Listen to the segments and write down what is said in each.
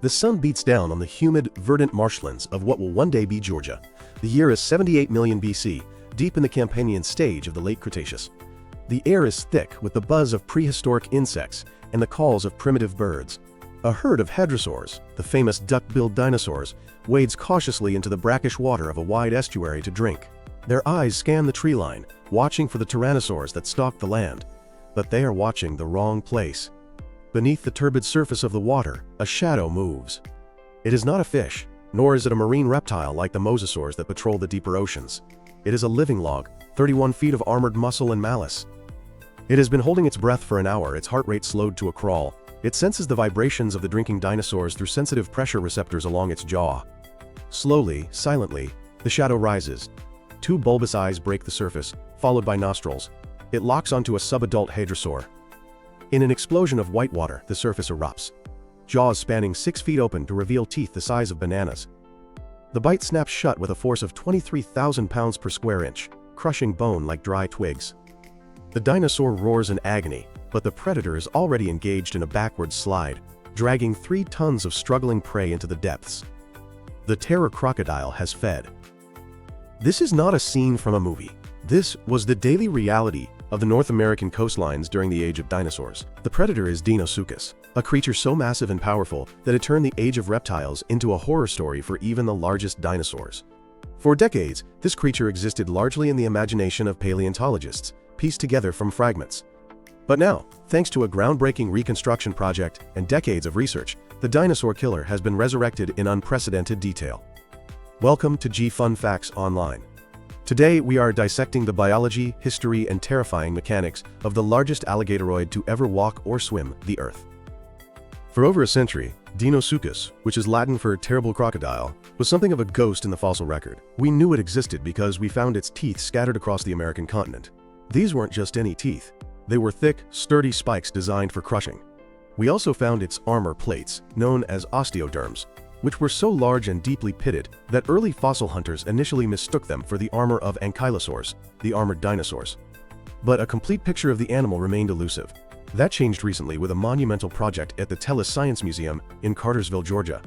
The sun beats down on the humid, verdant marshlands of what will one day be Georgia. The year is 78 million BC, deep in the Campanian stage of the Late Cretaceous. The air is thick with the buzz of prehistoric insects and the calls of primitive birds. A herd of hadrosaurs, the famous duck-billed dinosaurs, wades cautiously into the brackish water of a wide estuary to drink. Their eyes scan the tree line, watching for the tyrannosaurs that stalk the land. But they are watching the wrong place. Beneath the turbid surface of the water, a shadow moves. It is not a fish, nor is it a marine reptile like the mosasaurs that patrol the deeper oceans. It is a living log, 31 feet of armored muscle and malice. It has been holding its breath for an hour, its heart rate slowed to a crawl. It senses the vibrations of the drinking dinosaurs through sensitive pressure receptors along its jaw. Slowly, silently, the shadow rises. Two bulbous eyes break the surface, followed by nostrils. It locks onto a subadult hadrosaur. In an explosion of white water, the surface erupts. Jaws spanning 6 feet open to reveal teeth the size of bananas. The bite snaps shut with a force of 23,000 pounds per square inch, crushing bone like dry twigs. The dinosaur roars in agony, but the predator is already engaged in a backward slide, dragging 3 tons of struggling prey into the depths. The terror crocodile has fed. This is not a scene from a movie. This was the daily reality of the North American coastlines during the age of dinosaurs. The predator is Deinosuchus, a creature so massive and powerful that it turned the age of reptiles into a horror story for even the largest dinosaurs. For decades, this creature existed largely in the imagination of paleontologists, pieced together from fragments. But now, thanks to a groundbreaking reconstruction project and decades of research, the Dinosaur-Killer has been resurrected in unprecedented detail. Welcome to G Fun Facts Online. Today we are dissecting the biology, history, and terrifying mechanics of the largest alligatoroid to ever walk or swim the earth. For over a century, Deinosuchus, which is Latin for terrible crocodile, was something of a ghost in the fossil record. We knew it existed because we found its teeth scattered across the American continent. These weren't just any teeth. They were thick, sturdy spikes designed for crushing. We also found its armor plates, known as osteoderms, which were so large and deeply pitted that early fossil hunters initially mistook them for the armor of ankylosaurs, the armored dinosaurs. But a complete picture of the animal remained elusive. That changed recently with a monumental project at the Tellus Science Museum in Cartersville, Georgia.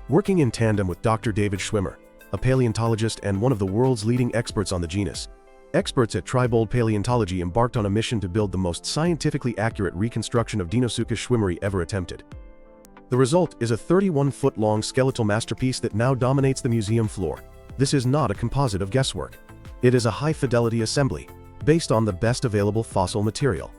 Working in tandem with Dr. David Schwimmer, a paleontologist and one of the world's leading experts on the genus, experts at Tribold Paleontology embarked on a mission to build the most scientifically accurate reconstruction of Deinosuchus schwimmeri ever attempted. The result is a 31-foot-long skeletal masterpiece that now dominates the museum floor. This is not a composite of guesswork. It is a high-fidelity assembly, based on the best available fossil material.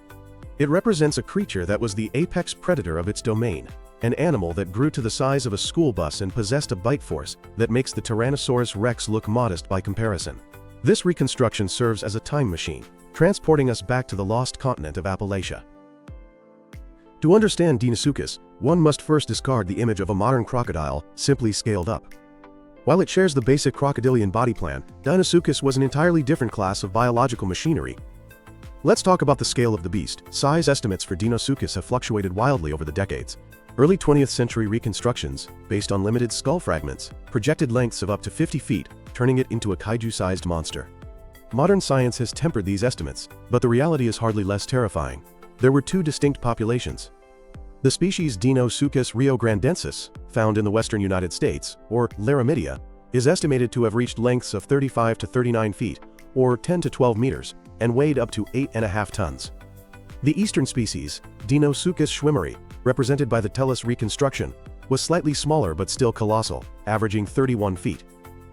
It represents a creature that was the apex predator of its domain, an animal that grew to the size of a school bus and possessed a bite force that makes the Tyrannosaurus rex look modest by comparison. This reconstruction serves as a time machine, transporting us back to the lost continent of Appalachia. To understand Deinosuchus, one must first discard the image of a modern crocodile, simply scaled up. While it shares the basic crocodilian body plan, Deinosuchus was an entirely different class of biological machinery. Let's talk about the scale of the beast. Size estimates for Deinosuchus have fluctuated wildly over the decades. Early 20th century reconstructions, based on limited skull fragments, projected lengths of up to 50 feet, turning it into a kaiju-sized monster. Modern science has tempered these estimates, but the reality is hardly less terrifying. There were 2 distinct populations. The species Deinosuchus riograndensis, found in the western United States, or Laramidia, is estimated to have reached lengths of 35 to 39 feet, or 10 to 12 meters, and weighed up to 8.5 tons. The eastern species, Deinosuchus schwimmeri, represented by the Tellus reconstruction, was slightly smaller but still colossal, averaging 31 feet.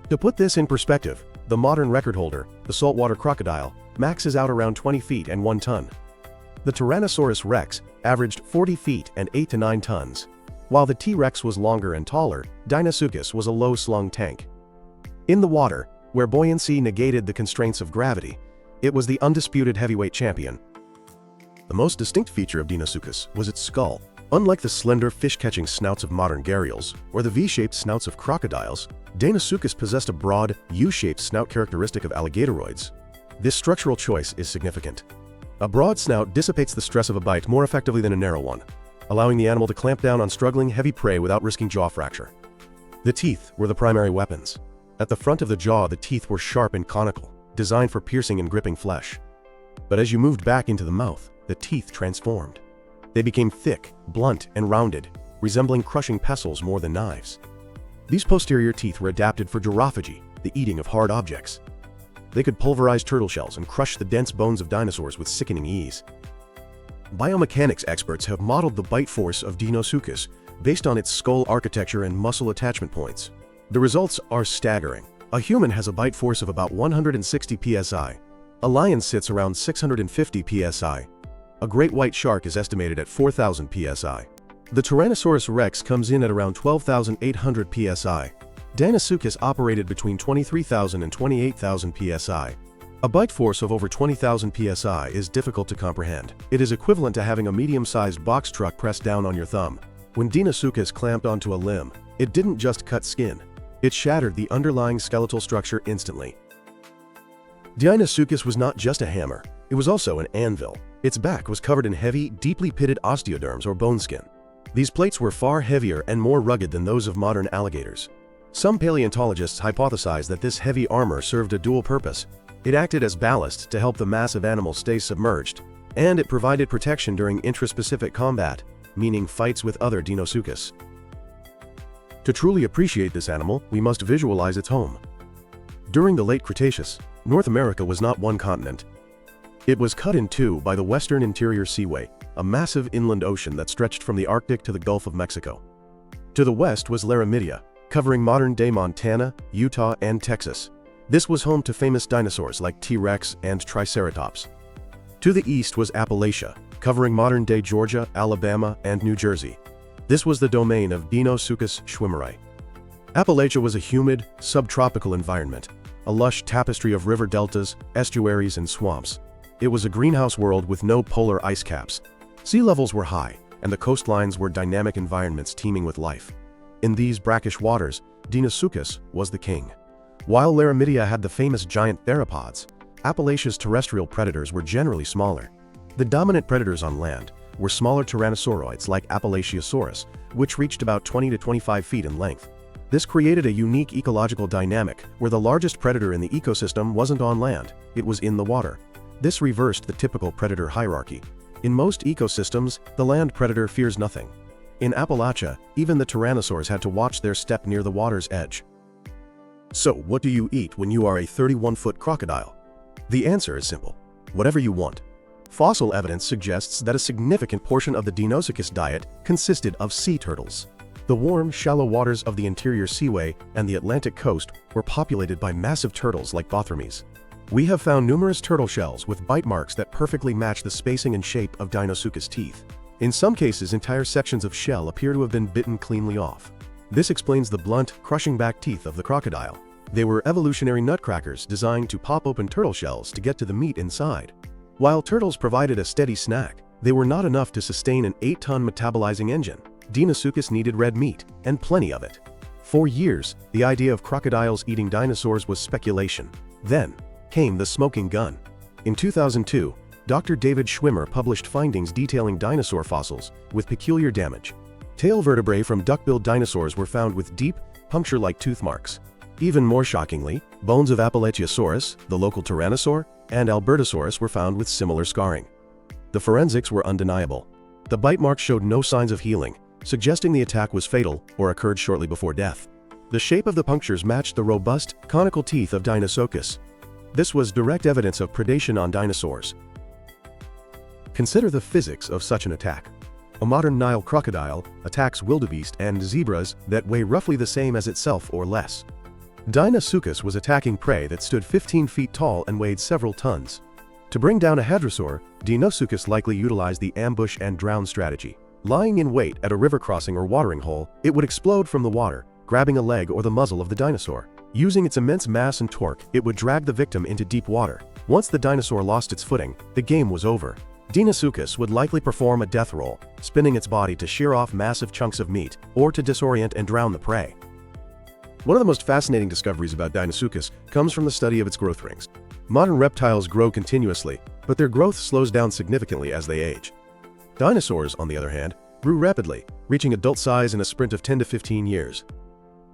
To put this in perspective, the modern record holder, the saltwater crocodile, maxes out around 20 feet and 1 ton. The Tyrannosaurus rex averaged 40 feet and 8 to 9 tons. While the T-Rex was longer and taller, Deinosuchus was a low-slung tank. In the water, where buoyancy negated the constraints of gravity, it was the undisputed heavyweight champion. The most distinct feature of Deinosuchus was its skull. Unlike the slender fish-catching snouts of modern gharials, or the V-shaped snouts of crocodiles, Deinosuchus possessed a broad, U-shaped snout characteristic of alligatoroids. This structural choice is significant. A broad snout dissipates the stress of a bite more effectively than a narrow one, allowing the animal to clamp down on struggling, heavy prey without risking jaw fracture. The teeth were the primary weapons. At the front of the jaw, the teeth were sharp and conical, designed for piercing and gripping flesh. But as you moved back into the mouth, the teeth transformed. They became thick, blunt, and rounded, resembling crushing pestles more than knives. These posterior teeth were adapted for girophagy, the eating of hard objects. They could pulverize turtle shells and crush the dense bones of dinosaurs with sickening ease. Biomechanics experts have modeled the bite force of Deinosuchus based on its skull architecture and muscle attachment points. The results are staggering. A human has a bite force of about 160 psi. A lion sits around 650 psi. A great white shark is estimated at 4,000 psi. The Tyrannosaurus rex comes in at around 12,800 psi. Deinosuchus operated between 23,000 and 28,000 psi. A bite force of over 20,000 psi is difficult to comprehend. It is equivalent to having a medium-sized box truck pressed down on your thumb. When Deinosuchus clamped onto a limb, it didn't just cut skin. It shattered the underlying skeletal structure instantly. Deinosuchus was not just a hammer, it was also an anvil. Its back was covered in heavy, deeply pitted osteoderms or bone skin. These plates were far heavier and more rugged than those of modern alligators. Some paleontologists hypothesize that this heavy armor served a dual purpose. It acted as ballast to help the massive animal stay submerged, and it provided protection during intraspecific combat, meaning fights with other Deinosuchus. To truly appreciate this animal, we must visualize its home. During the Late Cretaceous, North America was not one continent. It was cut in two by the Western Interior Seaway, a massive inland ocean that stretched from the Arctic to the Gulf of Mexico. To the west was Laramidia, covering modern-day Montana, Utah, and Texas. This was home to famous dinosaurs like T-Rex and Triceratops. To the east was Appalachia, covering modern-day Georgia, Alabama, and New Jersey. This was the domain of Deinosuchus schwimmeri. Appalachia was a humid, subtropical environment, a lush tapestry of river deltas, estuaries, and swamps. It was a greenhouse world with no polar ice caps. Sea levels were high, and the coastlines were dynamic environments teeming with life. In these brackish waters, Deinosuchus was the king. While Laramidia had the famous giant theropods, Appalachia's terrestrial predators were generally smaller. The dominant predators on land were smaller tyrannosauroids like Appalachiosaurus, which reached about 20 to 25 feet in length. This created a unique ecological dynamic where the largest predator in the ecosystem wasn't on land, it was in the water. This reversed the typical predator hierarchy. In most ecosystems, the land predator fears nothing. In Appalachia, even the tyrannosaurs had to watch their step near the water's edge. So, what do you eat when you are a 31-foot crocodile? The answer is simple: whatever you want. Fossil evidence suggests that a significant portion of the Deinosuchus diet consisted of sea turtles. The warm, shallow waters of the interior seaway and the Atlantic coast were populated by massive turtles like Bothromies. We have found numerous turtle shells with bite marks that perfectly match the spacing and shape of Deinosuchus teeth. In some cases, entire sections of shell appear to have been bitten cleanly off. This explains the blunt, crushing back teeth of the crocodile. They were evolutionary nutcrackers designed to pop open turtle shells to get to the meat inside. While turtles provided a steady snack, they were not enough to sustain an 8-ton metabolizing engine. Deinosuchus needed red meat, and plenty of it. For years, the idea of crocodiles eating dinosaurs was speculation. Then came the smoking gun. In 2002, Dr. David Schwimmer published findings detailing dinosaur fossils with peculiar damage. Tail vertebrae from duck-billed dinosaurs were found with deep, puncture-like tooth marks. Even more shockingly, bones of Appalachiosaurus, the local tyrannosaur, and Albertosaurus were found with similar scarring. The forensics were undeniable. The bite marks showed no signs of healing, suggesting the attack was fatal or occurred shortly before death. The shape of the punctures matched the robust, conical teeth of Deinosuchus. This was direct evidence of predation on dinosaurs. Consider the physics of such an attack. A modern Nile crocodile attacks wildebeest and zebras that weigh roughly the same as itself or less. Deinosuchus was attacking prey that stood 15 feet tall and weighed several tons. To bring down a hadrosaur, Deinosuchus likely utilized the ambush and drown strategy. Lying in wait at a river crossing or watering hole, it would explode from the water, grabbing a leg or the muzzle of the dinosaur. Using its immense mass and torque, it would drag the victim into deep water. Once the dinosaur lost its footing, the game was over. Deinosuchus would likely perform a death roll, spinning its body to shear off massive chunks of meat, or to disorient and drown the prey. One of the most fascinating discoveries about Deinosuchus comes from the study of its growth rings. Modern reptiles grow continuously, but their growth slows down significantly as they age. Dinosaurs, on the other hand, grew rapidly, reaching adult size in a sprint of 10 to 15 years.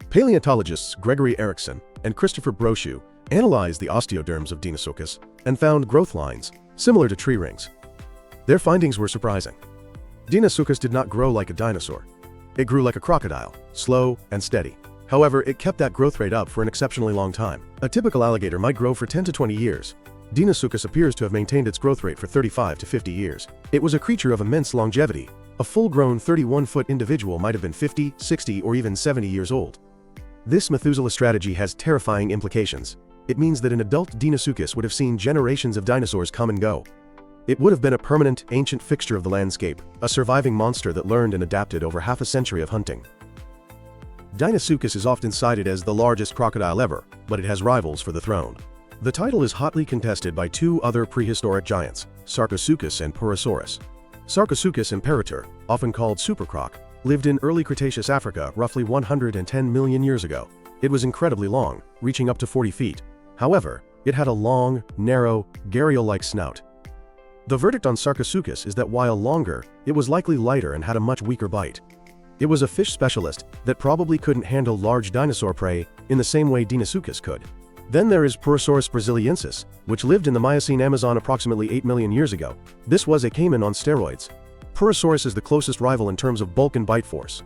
Paleontologists Gregory Erickson and Christopher Brochu analyzed the osteoderms of Deinosuchus and found growth lines similar to tree rings. Their findings were surprising. Deinosuchus did not grow like a dinosaur. It grew like a crocodile, slow and steady. However, it kept that growth rate up for an exceptionally long time. A typical alligator might grow for 10 to 20 years. Deinosuchus appears to have maintained its growth rate for 35 to 50 years. It was a creature of immense longevity. A full-grown 31-foot individual might have been 50, 60, or even 70 years old. This Methuselah strategy has terrifying implications. It means that an adult Deinosuchus would have seen generations of dinosaurs come and go. It would have been a permanent, ancient fixture of the landscape, a surviving monster that learned and adapted over half a century of hunting. Deinosuchus is often cited as the largest crocodile ever, but it has rivals for the throne. The title is hotly contested by two other prehistoric giants, Sarcosuchus and Purosaurus. Sarcosuchus imperator, often called supercroc, lived in early Cretaceous Africa roughly 110 million years ago. It was incredibly long, reaching up to 40 feet. However, it had a long, narrow, gharial-like snout. The verdict on Sarcosuchus is that while longer, it was likely lighter and had a much weaker bite. It was a fish specialist that probably couldn't handle large dinosaur prey in the same way Deinosuchus could. Then there is Purosaurus brasiliensis, which lived in the Miocene Amazon approximately 8 million years ago. This was a caiman on steroids. Purosaurus is the closest rival in terms of bulk and bite force.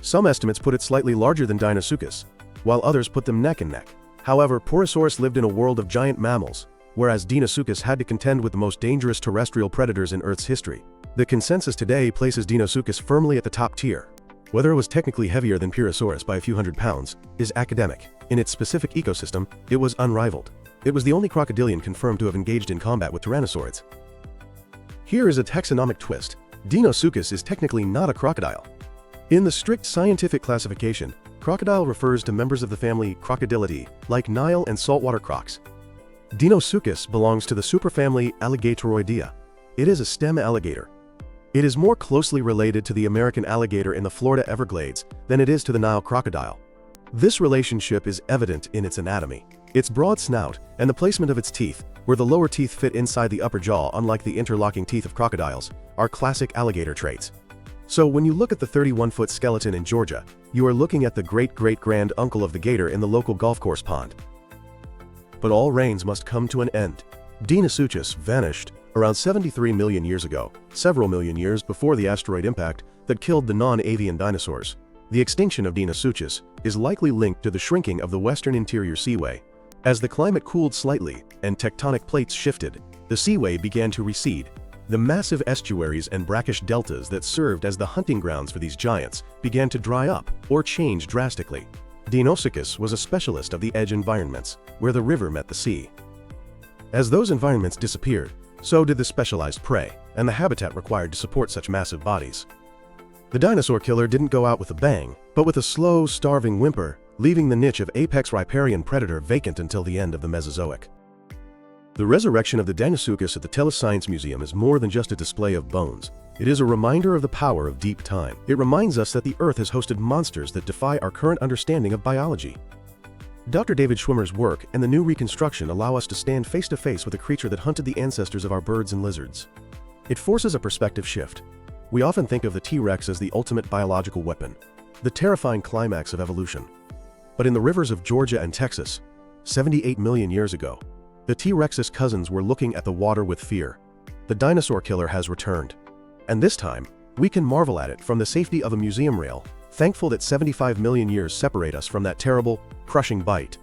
Some estimates put it slightly larger than Deinosuchus, while others put them neck and neck. However, Purosaurus lived in a world of giant mammals, whereas Deinosuchus had to contend with the most dangerous terrestrial predators in Earth's history. The consensus today places Deinosuchus firmly at the top tier. Whether it was technically heavier than Purosaurus by a few hundred pounds is academic. In its specific ecosystem, it was unrivaled. It was the only crocodilian confirmed to have engaged in combat with tyrannosaurids. Here is a taxonomic twist. Deinosuchus is technically not a crocodile. In the strict scientific classification, crocodile refers to members of the family Crocodilidae, like Nile and saltwater crocs. Deinosuchus belongs to the superfamily Alligatoroidea. It is a stem alligator. It is more closely related to the American alligator in the Florida Everglades than it is to the Nile crocodile. This relationship is evident in its anatomy. Its broad snout and the placement of its teeth, where the lower teeth fit inside the upper jaw unlike the interlocking teeth of crocodiles, are classic alligator traits. So when you look at the 31-foot skeleton in Georgia, you are looking at the great-great-grand uncle of the gator in the local golf course pond. But all reigns must come to an end. Deinosuchus vanished around 73 million years ago, several million years before the asteroid impact that killed the non-avian dinosaurs. The extinction of Deinosuchus is likely linked to the shrinking of the western interior seaway. As the climate cooled slightly and tectonic plates shifted, the seaway began to recede. The massive estuaries and brackish deltas that served as the hunting grounds for these giants began to dry up or change drastically. Deinosuchus was a specialist of the edge environments, where the river met the sea. As those environments disappeared, so did the specialized prey, and the habitat required to support such massive bodies. The Dinosaur-Killer didn't go out with a bang, but with a slow, starving whimper, leaving the niche of apex riparian predator vacant until the end of the Mesozoic. The resurrection of the Deinosuchus at the Tellus Science Museum is more than just a display of bones. It is a reminder of the power of deep time. It reminds us that the Earth has hosted monsters that defy our current understanding of biology. Dr. David Schwimmer's work and the new reconstruction allow us to stand face to face with a creature that hunted the ancestors of our birds and lizards. It forces a perspective shift. We often think of the T-Rex as the ultimate biological weapon, the terrifying climax of evolution. But in the rivers of Georgia and Texas, 78 million years ago, the T-Rex's cousins were looking at the water with fear. The Dinosaur-Killer has returned. And this time, we can marvel at it from the safety of a museum rail, thankful that 75 million years separate us from that terrible, crushing bite.